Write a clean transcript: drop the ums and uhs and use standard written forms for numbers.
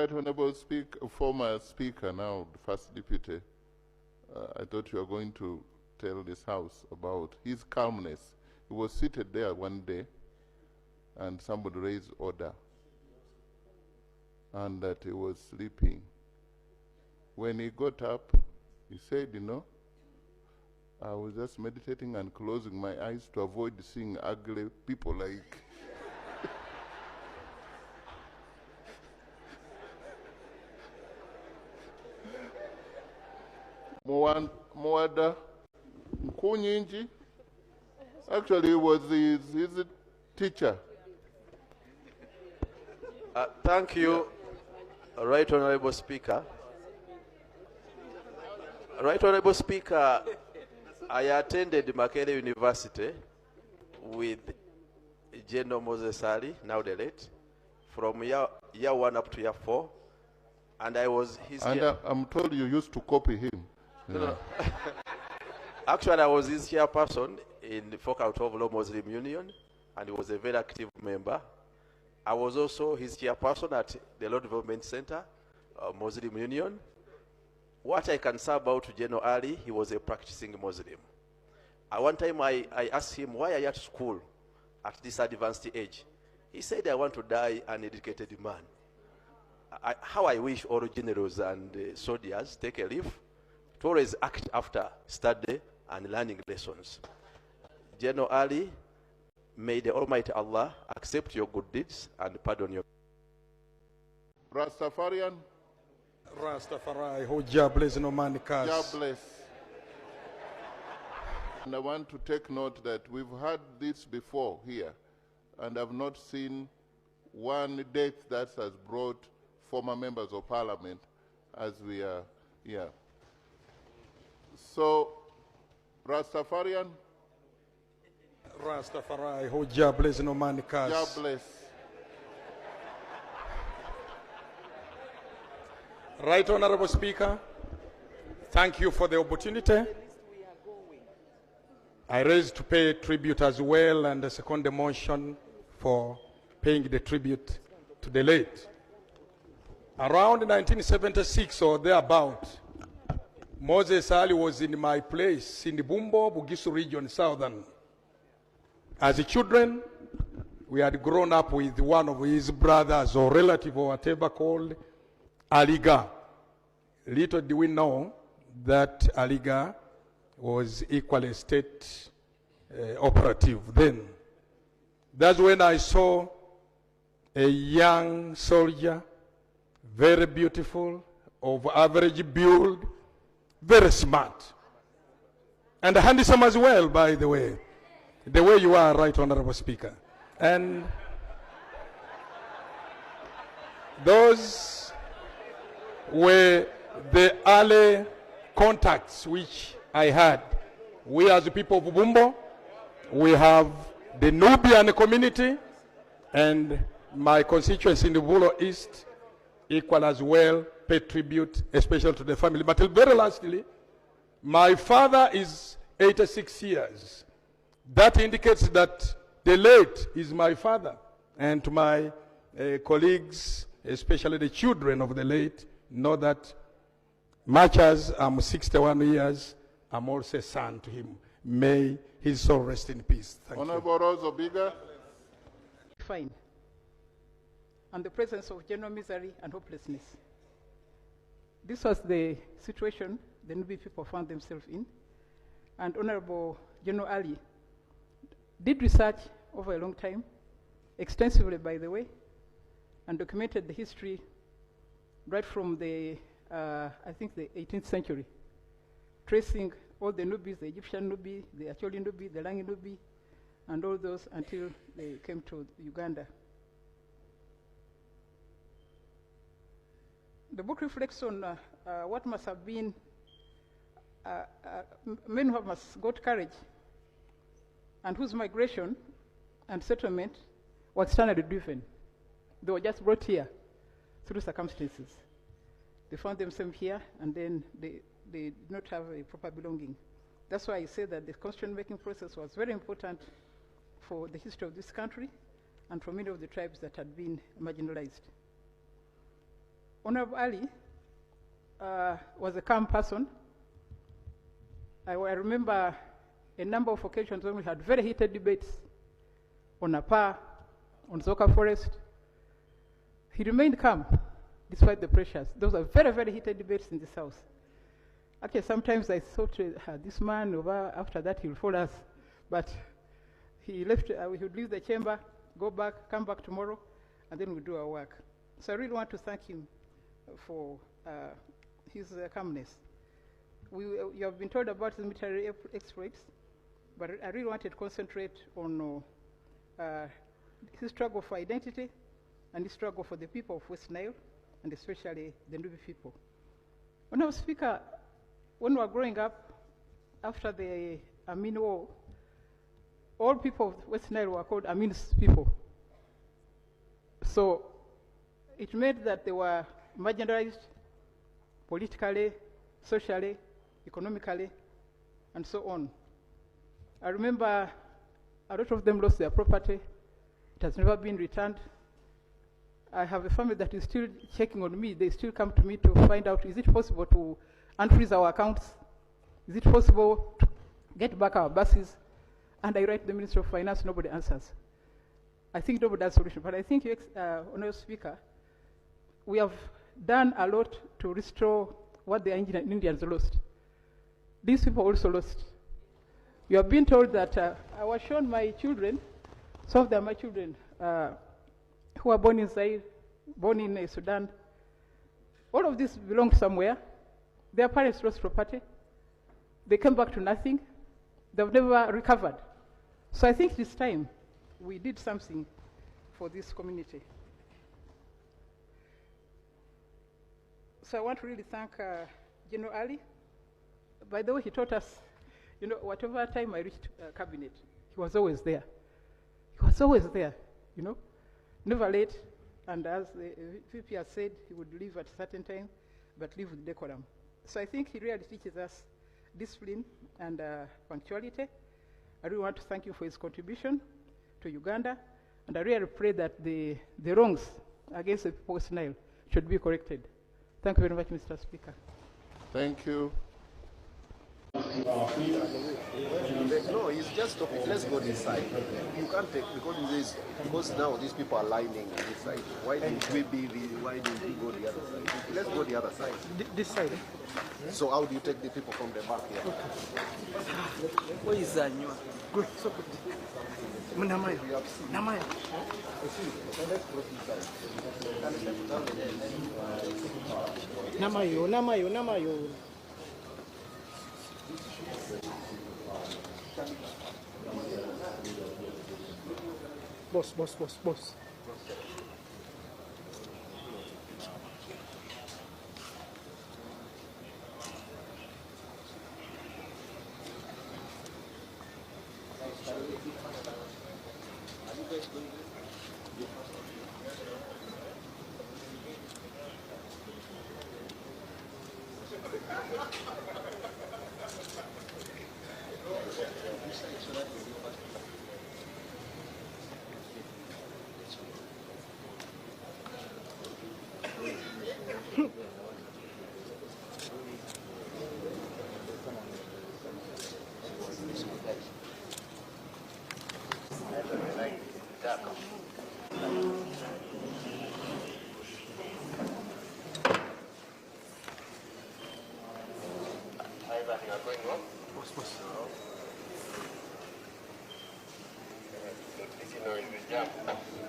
Right Honorable Speaker, former Speaker, now the First Deputy, I thought you were going to tell this House about his calmness. He was seated there one day and somebody raised order and that he was sleeping. When he got up, he said, you know, I was just meditating and closing my eyes to avoid seeing ugly people like Mwada Nkunyinji. Actually, he was his teacher. Thank you, Right Honorable Speaker. Right Honorable Speaker, I attended Makerere University with General Moses Ali, now the late, from year 1 up to year 4, and I was his. And I'm told you used to copy him. No. Actually, I was his chairperson in the Faculty of Law Muslim Union, and he was a very active member. I was also his chairperson at the Law Development Center, Muslim Union. What I can say about General Ali, he was a practicing Muslim. At one time, I asked him, why are you at school at this advanced age? He said, I want to die an educated man. How I wish all generals and soldiers take a leave to always act after study and learning lessons. General Ali, may the Almighty Allah accept your good deeds and pardon your. Rastafarian. Rastafari, who God bless no man curse. God bless. And I want to take note that we've had this before here, and I've not seen one death that has brought former members of parliament as we are here. So, Rastafarian. Rastafari, who God bless no man curse. God bless. Right Honorable Speaker, thank you for the opportunity. I raised to pay tribute as well and second the motion for paying the tribute to the late. Around 1976 or thereabout, Moses Ali was in my place in the Bumbo, Bugisu region, southern. As a children, we had grown up with one of his brothers or relative or whatever called Aliga. Little do we know that Aliga was equally state operative then. That's when I saw a young soldier, very beautiful, of average build, very smart, and handsome as well, by the way you are, Right Honorable Speaker. And those were the early contacts which I had. We as the people of Bumbo, we have the Nubian community, and my constituency in the Bulo East equal as well, pay tribute, especially to the family. But very lastly, my father is 86 years. That indicates that the late is my father. And to my colleagues, especially the children of the late, know that much as I'm 61 years, I'm also a son to him. May his soul rest in peace. Thank Honorable Rose Obiga. Fine. And the presence of general misery and hopelessness. This was the situation the Nubi people found themselves in. And Honorable General Ali did research over a long time, extensively by the way, and documented the history right from the, I think the 18th century, tracing all the Nubis, the Egyptian Nubi, the Acholi Nubi, the Langi Nubi, and all those until they came to Uganda. The book reflects on what must have been, men who must got courage and whose migration and settlement was externally driven. They were just brought here through circumstances. They found themselves here and then they did not have a proper belonging. That's why I say that the constitution-making process was very important for the history of this country and for many of the tribes that had been marginalized. Honorable Ali was a calm person. I remember a number of occasions when we had very heated debates on APA, on Zoka Forest. He remained calm despite the pressures. Those are very, very heated debates in this house. Actually, sometimes I thought this man, after that, he'll follow us. But he left, he would leave the chamber, go back, come back tomorrow, and then we'll do our work. So I really want to thank him for his calmness. You have been told about his military exploits, but I really wanted to concentrate on his struggle for identity and his struggle for the people of West Nile, and especially the Nubi people. When I was Speaker, when we were growing up, after the Amin War, all people of West Nile were called Amin's people. So it meant that they were marginalized politically, socially, economically, and so on. I remember a lot of them lost their property. It has never been returned. I have a family that is still checking on me. They still come to me to find out, is it possible to unfreeze our accounts? Is it possible to get back our buses? And I write the Minister of Finance, nobody answers. I think nobody has a solution. But I think, Honourable Speaker, we have done a lot to restore what the Indians lost. These people also lost. You have been told that I was shown my children, some of them are my children, who were born in Zaire, born in Sudan. All of this belonged somewhere. Their parents lost property. They came back to nothing. They've never recovered. So I think this time we did something for this community. So I want to really thank General Ali. By the way, he taught us, whatever time I reached cabinet, he was always there. He was always there, never late. And as the VP has said, he would leave at a certain time, but leave with decorum. So I think he really teaches us discipline and punctuality. I really want to thank you for his contribution to Uganda, and I really pray that the wrongs against the people of Nile should be corrected. Thank you very much, Mr. Speaker. Thank you. No, it's just topic. Let's go this side. You can't take because now these people are lining on this side. Why didn't we go the other side? Let's go the other side. This side. So how do you take the people from the back here? Where is that? Good. So good. Namaya. Namaya. Namayo. Namayo. Namayo. Boss. This is